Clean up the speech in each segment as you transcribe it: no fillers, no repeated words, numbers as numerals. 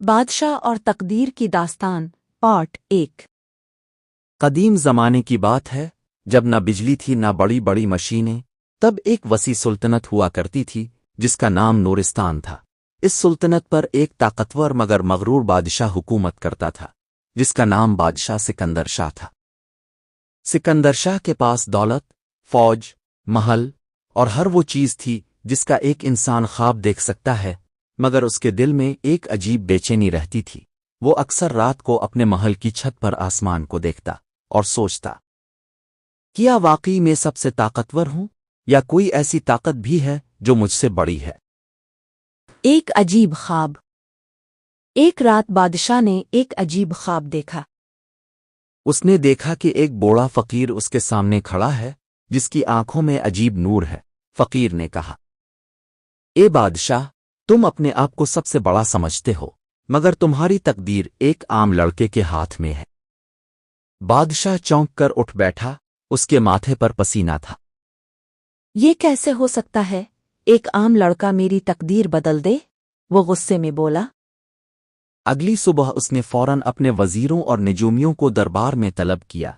بادشاہ اور تقدیر کی داستان پارٹ 1۔ قدیم زمانے کی بات ہے جب نہ بجلی تھی نہ بڑی بڑی مشینیں، تب ایک وسیع سلطنت ہوا کرتی تھی جس کا نام نورستان تھا۔ اس سلطنت پر ایک طاقتور مگر مغرور بادشاہ حکومت کرتا تھا جس کا نام بادشاہ سکندر شاہ تھا۔ سکندر شاہ کے پاس دولت، فوج، محل اور ہر وہ چیز تھی جس کا ایک انسان خواب دیکھ سکتا ہے، مگر اس کے دل میں ایک عجیب بے چینی رہتی تھی۔ وہ اکثر رات کو اپنے محل کی چھت پر آسمان کو دیکھتا اور سوچتا، کیا واقعی میں سب سے طاقتور ہوں یا کوئی ایسی طاقت بھی ہے جو مجھ سے بڑی ہے؟ ایک عجیب خواب۔ ایک رات بادشاہ نے ایک عجیب خواب دیکھا۔ اس نے دیکھا کہ ایک بوڑھا فقیر اس کے سامنے کھڑا ہے جس کی آنکھوں میں عجیب نور ہے۔ فقیر نے کہا، اے بادشاہ، تم اپنے آپ کو سب سے بڑا سمجھتے ہو، مگر تمہاری تقدیر ایک عام لڑکے کے ہاتھ میں ہے۔ بادشاہ چونک کر اٹھ بیٹھا، اس کے ماتھے پر پسینہ تھا۔ یہ کیسے ہو سکتا ہے؟ ایک عام لڑکا میری تقدیر بدل دے؟ وہ غصے میں بولا۔ اگلی صبح اس نے فوراً اپنے وزیروں اور نجومیوں کو دربار میں طلب کیا۔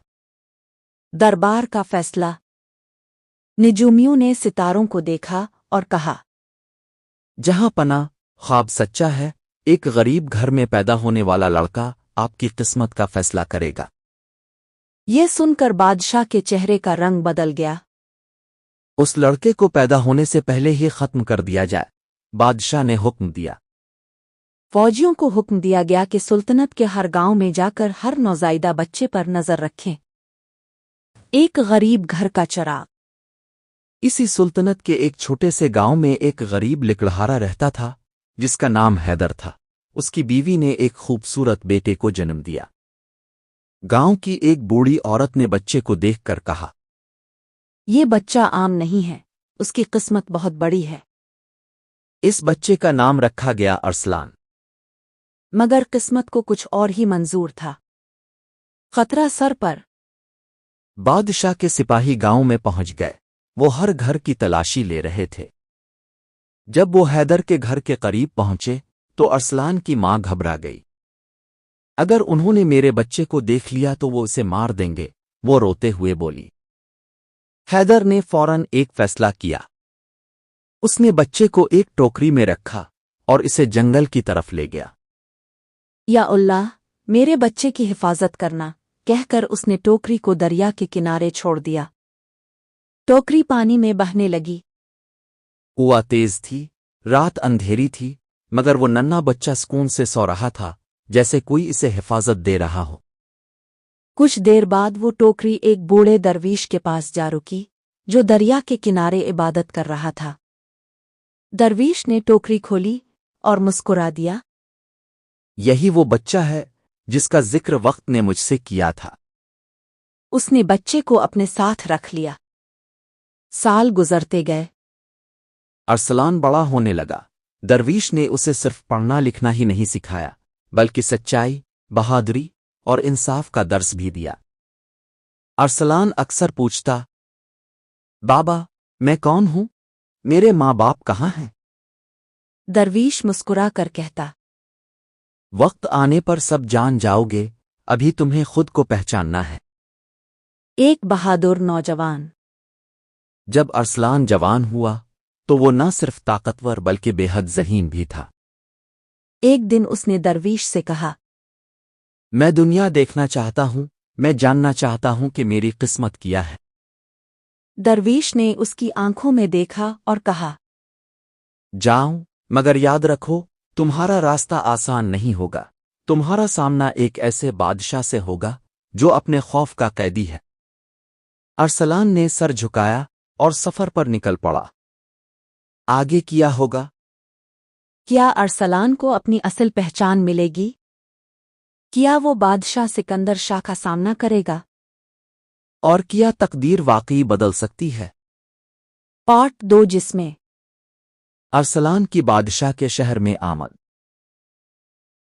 دربار کا فیصلہ۔ نجومیوں نے ستاروں کو دیکھا اور کہا، جہاں پناہ خواب سچا ہے، ایک غریب گھر میں پیدا ہونے والا لڑکا آپ کی قسمت کا فیصلہ کرے گا۔ یہ سن کر بادشاہ کے چہرے کا رنگ بدل گیا۔ اس لڑکے کو پیدا ہونے سے پہلے ہی ختم کر دیا جائے، بادشاہ نے حکم دیا۔ فوجیوں کو حکم دیا گیا کہ سلطنت کے ہر گاؤں میں جا کر ہر نوزائیدہ بچے پر نظر رکھیں۔ ایک غریب گھر کا چراغ۔ اسی سلطنت کے ایک چھوٹے سے گاؤں میں ایک غریب لکڑہارا رہتا تھا جس کا نام حیدر تھا۔ اس کی بیوی نے ایک خوبصورت بیٹے کو جنم دیا۔ گاؤں کی ایک بوڑھی عورت نے بچے کو دیکھ کر کہا، یہ بچہ عام نہیں ہے، اس کی قسمت بہت بڑی ہے۔ اس بچے کا نام رکھا گیا ارسلان۔ مگر قسمت کو کچھ اور ہی منظور تھا۔ خطرہ سر پر۔ بادشاہ کے سپاہی گاؤں میں پہنچ گئے۔ وہ ہر گھر کی تلاشی لے رہے تھے۔ جب وہ حیدر کے گھر کے قریب پہنچے تو ارسلان کی ماں گھبرا گئی۔ اگر انہوں نے میرے بچے کو دیکھ لیا تو وہ اسے مار دیں گے، وہ روتے ہوئے بولی۔ حیدر نے فوراً ایک فیصلہ کیا۔ اس نے بچے کو ایک ٹوکری میں رکھا اور اسے جنگل کی طرف لے گیا۔ یا اللہ، میرے بچے کی حفاظت کرنا، کہہ کر اس نے ٹوکری کو دریا کے کنارے چھوڑ دیا۔ ٹوکری پانی میں بہنے لگی۔ ہوا تیز تھی، رات اندھیری تھی، مگر وہ ننھا بچہ سکون سے سو رہا تھا جیسے کوئی اسے حفاظت دے رہا ہو۔ کچھ دیر بعد وہ ٹوکری ایک بوڑھے درویش کے پاس جا رکی جو دریا کے کنارے عبادت کر رہا تھا۔ درویش نے ٹوکری کھولی اور مسکرا دیا۔ یہی وہ بچہ ہے جس کا ذکر وقت نے مجھ سے کیا تھا۔ اس نے بچے کو اپنے ساتھ رکھ لیا۔ سال گزرتے گئے۔ ارسلان بڑا ہونے لگا۔ درویش نے اسے صرف پڑھنا لکھنا ہی نہیں سکھایا بلکہ سچائی، بہادری اور انصاف کا درس بھی دیا۔ ارسلان اکثر پوچھتا، بابا، میں کون ہوں؟ میرے ماں باپ کہاں ہیں؟ درویش مسکرا کر کہتا، وقت آنے پر سب جان جاؤ گے، ابھی تمہیں خود کو پہچاننا ہے۔ ایک بہادر نوجوان۔ جب ارسلان جوان ہوا تو وہ نہ صرف طاقتور بلکہ بے حد ذہین بھی تھا۔ ایک دن اس نے درویش سے کہا، میں دنیا دیکھنا چاہتا ہوں، میں جاننا چاہتا ہوں کہ میری قسمت کیا ہے۔ درویش نے اس کی آنکھوں میں دیکھا اور کہا، جاؤں، مگر یاد رکھو تمہارا راستہ آسان نہیں ہوگا۔ تمہارا سامنا ایک ایسے بادشاہ سے ہوگا جو اپنے خوف کا قیدی ہے۔ ارسلان نے سر جھکایا اور سفر پر نکل پڑا۔ آگے کیا ہوگا؟ کیا ارسلان کو اپنی اصل پہچان ملے گی؟ کیا وہ بادشاہ سکندر شاہ کا سامنا کرے گا؟ اور کیا تقدیر واقعی بدل سکتی ہے؟ پارٹ 2 جس میں ارسلان کی بادشاہ کے شہر میں آمد۔